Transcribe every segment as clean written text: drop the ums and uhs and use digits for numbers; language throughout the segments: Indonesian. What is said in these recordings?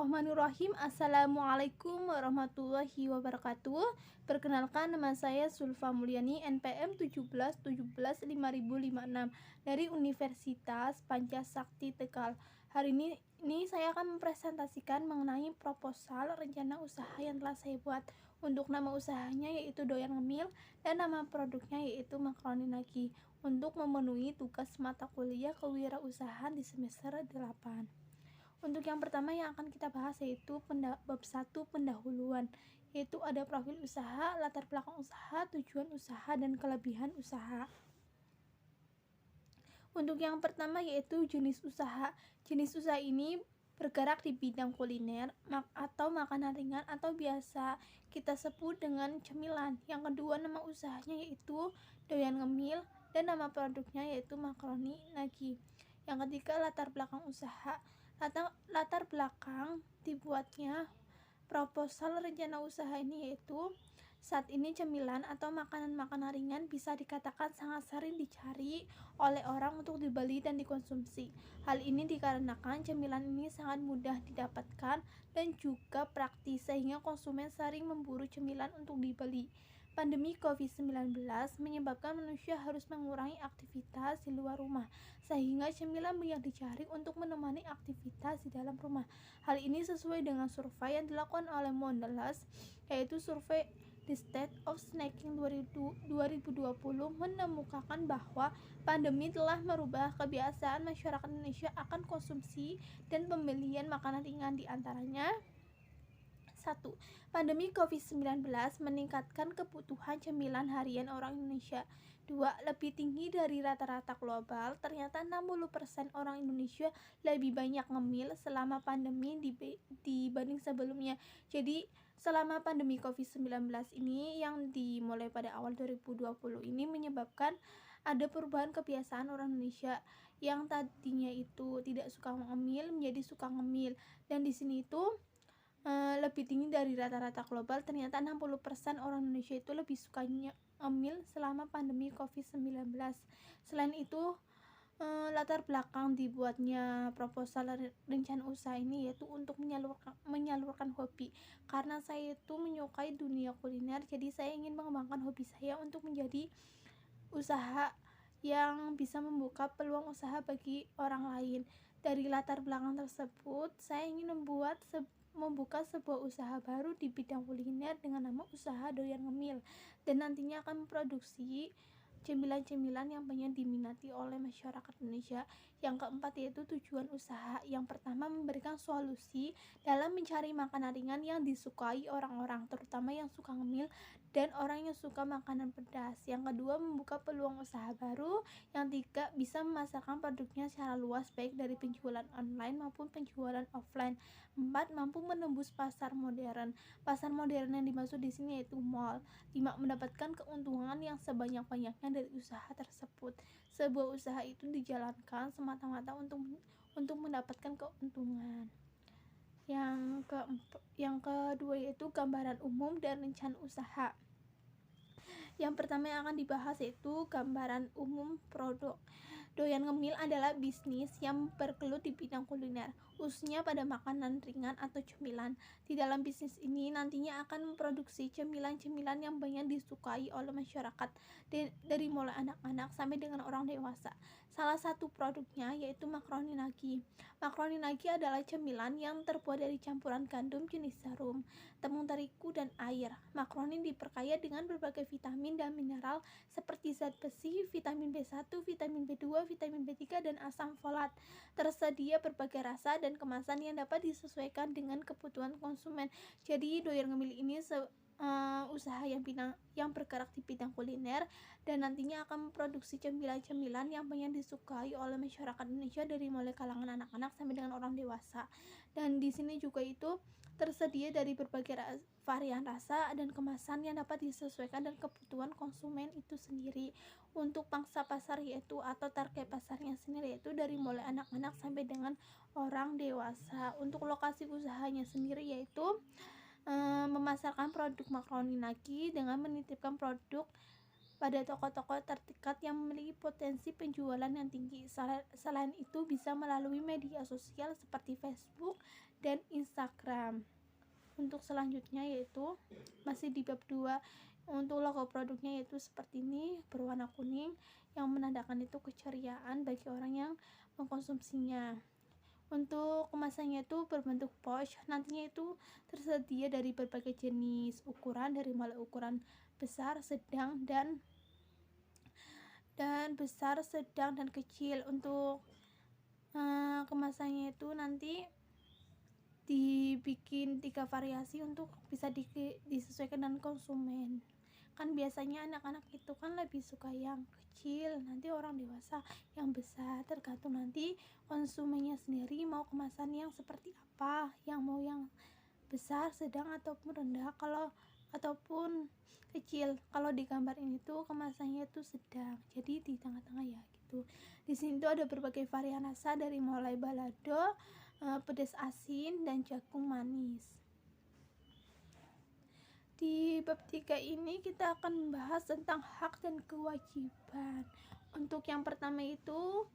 Bismillahirrahmanirrahim. Assalamualaikum warahmatullahi wabarakatuh. Perkenalkan, nama saya Sulfa Mulyani, NPM 17175056 dari Universitas Pancasakti Tegal. Hari ini saya akan mempresentasikan mengenai proposal rencana usaha yang telah saya buat. Untuk nama usahanya yaitu Doyan Ngemil dan nama produknya yaitu Makaroni Nagi, untuk memenuhi tugas mata kuliah kewirausahaan di semester 8. Untuk yang pertama yang akan kita bahas yaitu bab 1, pendahuluan, yaitu ada profil usaha, latar belakang usaha, tujuan usaha, dan kelebihan usaha. Untuk yang pertama yaitu jenis usaha. Jenis usaha ini bergerak di bidang kuliner atau makanan ringan atau biasa kita sebut dengan cemilan. Yang kedua, nama usahanya yaitu Doyan Ngemil dan nama produknya yaitu Makaroni Nagi. Yang ketiga, latar belakang usaha. Latar belakang dibuatnya proposal rencana usaha ini yaitu saat ini cemilan atau makanan-makanan ringan bisa dikatakan sangat sering dicari oleh orang untuk dibeli dan dikonsumsi. Hal ini dikarenakan cemilan ini sangat mudah didapatkan dan juga praktis sehingga konsumen sering memburu cemilan untuk dibeli. Pandemi COVID-19 menyebabkan manusia harus mengurangi aktivitas di luar rumah, sehingga cemilan banyak dicari untuk menemani aktivitas di dalam rumah. Hal ini sesuai dengan survei yang dilakukan oleh Mondelez, yaitu survei The State of Snacking 2020 menemukan bahwa pandemi telah merubah kebiasaan masyarakat Indonesia akan konsumsi dan pembelian makanan ringan, di antaranya 1. Pandemi COVID-19 meningkatkan kebutuhan cemilan harian orang Indonesia. 2. Lebih tinggi dari rata-rata global. Ternyata 60% orang Indonesia lebih banyak ngemil selama pandemi dibanding sebelumnya. Jadi selama pandemi COVID-19 ini yang dimulai pada awal 2020 ini menyebabkan ada perubahan kebiasaan orang Indonesia yang tadinya itu tidak suka ngemil menjadi suka ngemil. Dan di sini itu lebih tinggi dari rata-rata global. Ternyata 60% orang Indonesia itu lebih sukanya ngemil selama pandemi COVID-19. Selain itu, latar belakang dibuatnya proposal rencana usaha ini yaitu untuk menyalurkan hobi. Karena saya itu menyukai dunia kuliner, jadi saya ingin mengembangkan hobi saya untuk menjadi usaha yang bisa membuka peluang usaha bagi orang lain. Dari latar belakang tersebut, saya ingin membuka sebuah usaha baru di bidang kuliner dengan nama usaha Doyan Ngemil, dan nantinya akan memproduksi cemilan-cemilan yang banyak diminati oleh masyarakat Indonesia. Yang keempat yaitu tujuan usaha. Yang pertama, memberikan solusi dalam mencari makanan ringan yang disukai orang-orang, terutama yang suka ngemil dan orang yang suka makanan pedas. Yang kedua, membuka peluang usaha baru. Yang tiga, bisa memasarkan produknya secara luas baik dari penjualan online maupun penjualan offline. 4. Mampu menembus pasar modern. Pasar modern yang dimaksud di sini yaitu mall. 5. Mendapatkan keuntungan yang sebanyak-banyaknya dari usaha tersebut. Sebuah usaha itu dijalankan semata-mata untuk mendapatkan keuntungan. Yang kedua yaitu gambaran umum dan rencana usaha. Yang pertama yang akan dibahas yaitu gambaran umum produk. Doyan Ngemil adalah bisnis yang bergelut di bidang kuliner, khususnya pada makanan ringan atau cemilan. Di dalam bisnis ini nantinya akan memproduksi cemilan-cemilan yang banyak disukai oleh masyarakat, dari mulai anak-anak sampai dengan orang dewasa. Salah satu produknya yaitu Makaroni Nagi. Makaroni Nagi adalah cemilan yang terbuat dari campuran gandum jenis jarum, tepung terigu, dan air. Makaroni diperkaya dengan berbagai vitamin dan mineral seperti zat besi, vitamin B1, vitamin B2, vitamin B3, dan asam folat. Tersedia berbagai rasa dan kemasan yang dapat disesuaikan dengan kebutuhan konsumen. Jadi Doyan Ngemil ini usaha yang bergerak di bidang kuliner dan nantinya akan memproduksi cemilan-cemilan yang banyak disukai oleh masyarakat Indonesia dari mulai kalangan anak-anak sampai dengan orang dewasa. Dan di sini juga itu tersedia dari berbagai varian rasa dan kemasan yang dapat disesuaikan dengan kebutuhan konsumen itu sendiri. Untuk pangsa pasar yaitu atau target pasarnya sendiri yaitu dari mulai anak-anak sampai dengan orang dewasa. Untuk lokasi usahanya sendiri yaitu memasarkan produk Makaroni Nagi dengan menitipkan produk pada toko-toko terdekat yang memiliki potensi penjualan yang tinggi. Selain itu bisa melalui media sosial seperti Facebook dan Instagram. Untuk selanjutnya yaitu masih di bab 2, untuk logo produknya yaitu seperti ini, berwarna kuning yang menandakan itu keceriaan bagi orang yang mengkonsumsinya. Untuk kemasannya itu berbentuk pouch, nantinya itu tersedia dari berbagai jenis ukuran, dari mulai ukuran besar, sedang, dan besar, sedang, dan kecil. Untuk kemasannya itu nanti dibikin 3 variasi untuk bisa disesuaikan dengan konsumen. Kan biasanya anak-anak itu kan lebih suka yang kecil, nanti orang dewasa yang besar, tergantung nanti konsumennya sendiri mau kemasan yang seperti apa, yang mau yang besar, sedang, ataupun rendah, ataupun kecil. Kalau di gambar ini tuh kemasannya tuh sedang, jadi di tengah-tengah ya gitu. Di sini tuh ada berbagai varian rasa dari mulai balado, pedas asin, dan jagung manis. Di bab 3 ini kita akan membahas tentang hak dan kewajiban. Untuk yang pertama itu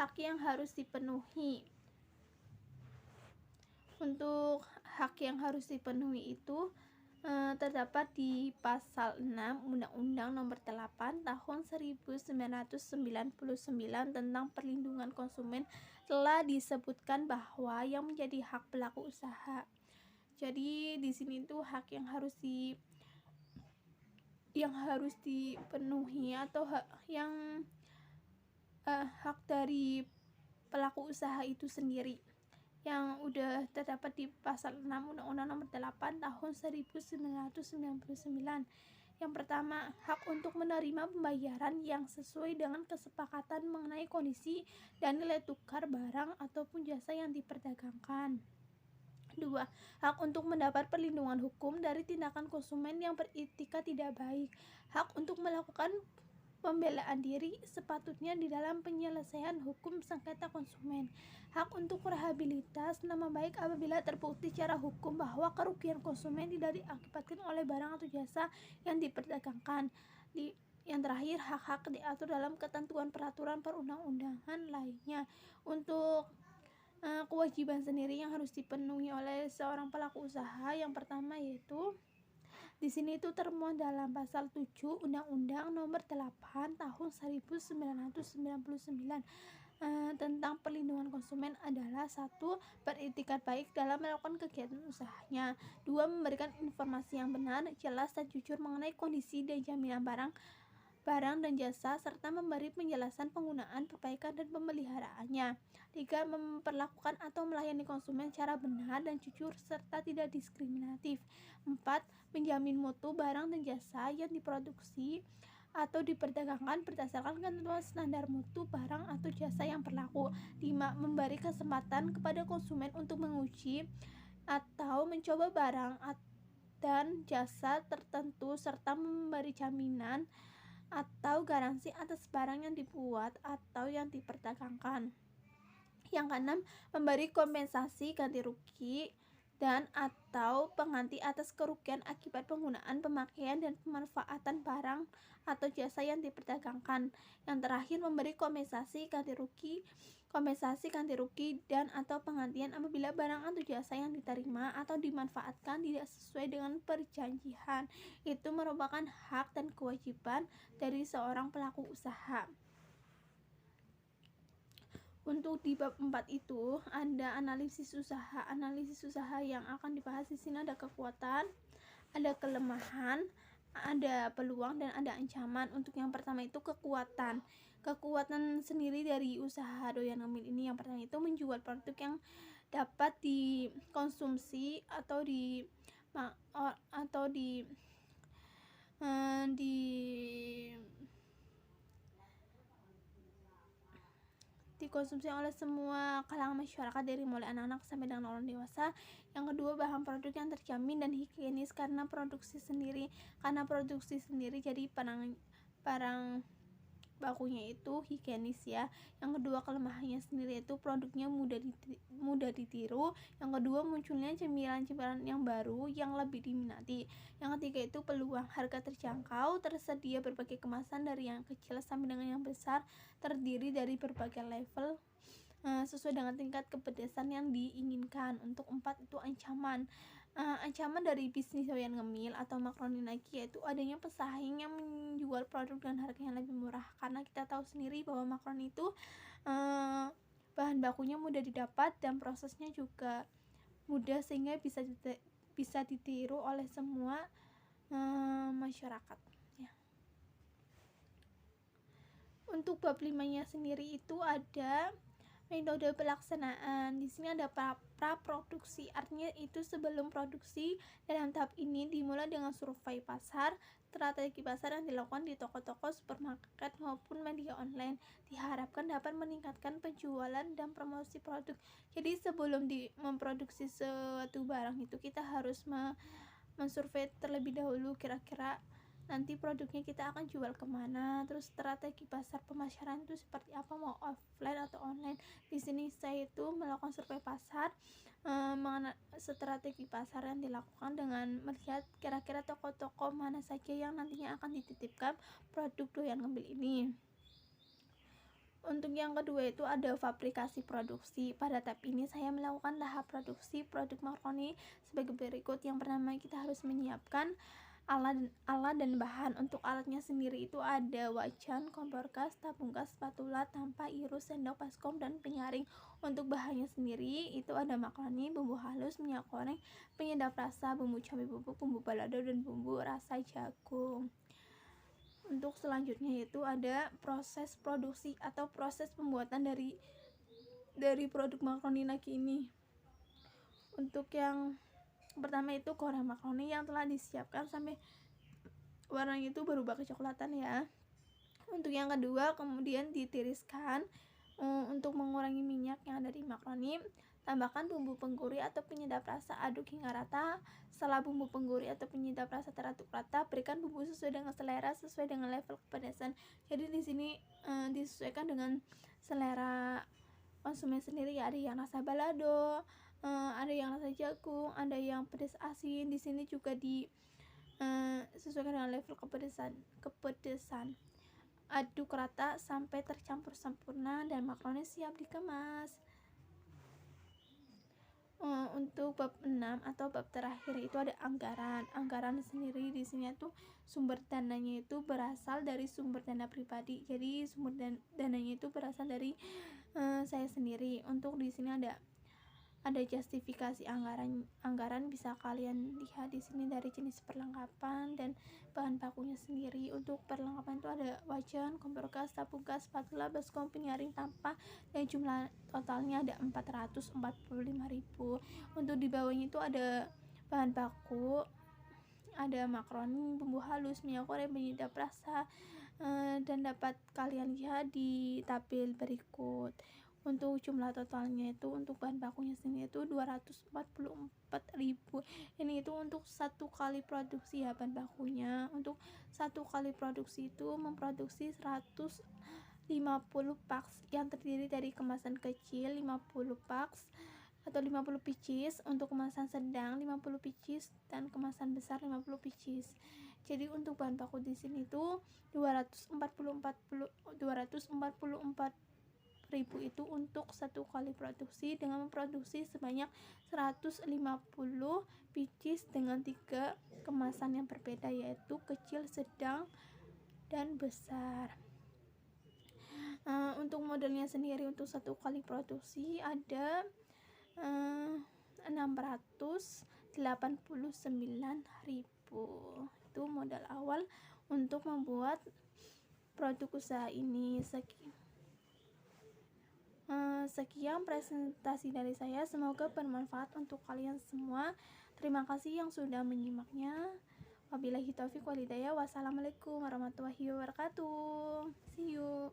hak yang harus dipenuhi. Untuk hak yang harus dipenuhi itu terdapat di pasal 6 Undang-Undang Nomor 8 Tahun 1999 tentang perlindungan konsumen. Telah disebutkan bahwa yang menjadi hak pelaku usaha. Jadi di sini tuh hak yang harus dipenuhi atau hak dari pelaku usaha itu sendiri yang udah terdapat di pasal 6 Undang-Undang Nomor 8 Tahun 1999. Yang pertama, hak untuk menerima pembayaran yang sesuai dengan kesepakatan mengenai kondisi dan nilai tukar barang ataupun jasa yang diperdagangkan. 2. Hak untuk mendapat perlindungan hukum dari tindakan konsumen yang beretika tidak baik. Hak untuk melakukan pembelaan diri sepatutnya di dalam penyelesaian hukum sengketa konsumen. Hak untuk rehabilitas nama baik apabila terbukti secara hukum bahwa kerugian konsumen tidak diakibatkan oleh barang atau jasa yang diperdagangkan. Yang terakhir, hak-hak diatur dalam ketentuan peraturan perundang-undangan lainnya. Untuk kewajiban sendiri yang harus dipenuhi oleh seorang pelaku usaha, yang pertama yaitu di sini itu termuat dalam pasal 7 Undang-Undang Nomor 8 Tahun 1999 tentang perlindungan konsumen adalah 1. Beretikat baik dalam melakukan kegiatan usahanya. 2. Memberikan informasi yang benar, jelas, dan jujur mengenai kondisi dan jaminan barang dan jasa, serta memberi penjelasan penggunaan, perbaikan, dan pemeliharaannya. 3. Memperlakukan atau melayani konsumen secara benar dan jujur serta tidak diskriminatif. 4. Menjamin mutu barang dan jasa yang diproduksi atau diperdagangkan berdasarkan ketentuan standar mutu barang atau jasa yang berlaku. 5. Memberi kesempatan kepada konsumen untuk menguji atau mencoba barang dan jasa tertentu serta memberi jaminan atau garansi atas barang yang dibuat atau yang diperdagangkan. Yang keenam, memberi kompensasi ganti rugi dan atau pengganti atas kerugian akibat penggunaan, pemakaian, dan pemanfaatan barang atau jasa yang diperdagangkan. Yang terakhir, memberi kompensasi ganti rugi dan atau penggantian apabila barang atau jasa yang diterima atau dimanfaatkan tidak sesuai dengan perjanjian. Itu merupakan hak dan kewajiban dari seorang pelaku usaha. Untuk di bab 4 itu ada analisis usaha. Analisis usaha yang akan dibahas di sini ada kekuatan, ada kelemahan, ada peluang, dan ada ancaman. Untuk yang pertama itu kekuatan. Kekuatan sendiri dari usaha doyan ngemil ini yang pertama itu menjual produk yang dapat dikonsumsi atau dikonsumsi oleh semua kalangan masyarakat dari mulai anak-anak sampai dengan orang dewasa. Yang kedua, bahan produk yang terjamin dan higienis karena produksi sendiri jadi barang bakunya itu higienis ya. Yang kedua, kelemahannya sendiri itu produknya mudah ditiru. Yang kedua, munculnya cemilan-cemilan yang baru yang lebih diminati. Yang ketiga itu peluang, harga terjangkau, tersedia berbagai kemasan dari yang kecil sampai dengan yang besar, terdiri dari berbagai level sesuai dengan tingkat kepedesan yang diinginkan. Untuk 4 itu ancaman. Ancaman dari bisnis doyan ngemil atau makaroni nagi yaitu adanya pesaing yang menjual produk dengan harga yang lebih murah, karena kita tahu sendiri bahwa makaroni itu bahan bakunya mudah didapat dan prosesnya juga mudah, sehingga bisa ditiru oleh semua masyarakat ya. Untuk bab 5-nya sendiri itu ada metode pelaksanaan. Di sini ada praproduksi, artinya itu sebelum produksi. Dalam tahap ini dimulai dengan survei pasar. Strategi pasar yang dilakukan di toko-toko, supermarket maupun media online diharapkan dapat meningkatkan penjualan dan promosi produk. Jadi sebelum memproduksi suatu barang itu kita harus mensurvei terlebih dahulu kira-kira nanti produknya kita akan jual kemana, terus strategi pasar pemasaran itu seperti apa, mau offline atau online. Di sini saya itu melakukan survei pasar, mengenai strategi pasar yang dilakukan dengan melihat kira-kira toko-toko mana saja yang nantinya akan dititipkan produk doyan ngemil ini. Untuk yang kedua itu ada fabrikasi produksi. Pada tahap ini saya melakukan tahap produksi produk makaroni sebagai berikut. Yang pertama, kita harus menyiapkan alat dan bahan. Untuk alatnya sendiri itu ada wajan, kompor gas, tabung gas, spatula, tampa, irus, sendok, baskom, dan penyaring. Untuk bahannya sendiri itu ada makaroni, bumbu halus, minyak goreng, penyedap rasa, bumbu cabai bubuk, bumbu balado, dan bumbu rasa jagung. Untuk selanjutnya itu ada proses produksi atau proses pembuatan dari produk makaroni nagi ini. Untuk yang pertama itu goreng makaroni yang telah disiapkan sampai warnanya itu berubah kecoklatan ya. Untuk yang kedua, kemudian ditiriskan. Untuk mengurangi minyak yang ada di makaroni, tambahkan bumbu penggurih atau penyedap rasa, aduk hingga rata. Setelah bumbu penggurih atau penyedap rasa teraduk rata, berikan bumbu sesuai dengan selera, sesuai dengan level kepedasan. Jadi di sini disesuaikan dengan selera konsumen sendiri ya. Ada yang rasa balado, ada yang rasa jagung, ada yang pedas asin. Di sini juga disesuaikan dengan level kepedasan. Aduk rata sampai tercampur sempurna dan makaroni siap dikemas. Untuk bab 6 atau bab terakhir itu ada anggaran. Anggaran sendiri di sini tuh sumber dananya itu berasal dari sumber dana pribadi. Jadi sumber dananya itu berasal dari saya sendiri. Untuk di sini ada justifikasi anggaran bisa kalian lihat di sini dari jenis perlengkapan dan bahan bakunya sendiri. Untuk perlengkapan itu ada wajan, kompor gas, tabung gas, spatula, baskom, penyaring, tampa, dan jumlah totalnya ada 445.000. Untuk di bawahnya itu ada bahan baku, ada makaroni, bumbu halus, minyak goreng, penyedap rasa, dan dapat kalian lihat di tabel berikut. Untuk jumlah totalnya itu untuk bahan bakunya sendiri itu 244.000. Ini itu untuk satu kali produksi ya bahan bakunya. Untuk satu kali produksi itu memproduksi 150 packs yang terdiri dari kemasan kecil 50 packs atau 50 pieces, untuk kemasan sedang 50 pieces, dan kemasan besar 50 pieces. Jadi untuk bahan baku di sini tuh 244.000 itu untuk satu kali produksi dengan memproduksi sebanyak 150 pieces dengan 3 kemasan yang berbeda, yaitu kecil, sedang, dan besar. Untuk modelnya sendiri untuk satu kali produksi ada 689.000. Itu modal awal untuk membuat produk usaha ini. Sekian presentasi dari saya, semoga bermanfaat untuk kalian semua. Terima kasih yang sudah menyimaknya. Wabillahi taufiq wal hidayah. Wassalamualaikum warahmatullahi wabarakatuh. See you.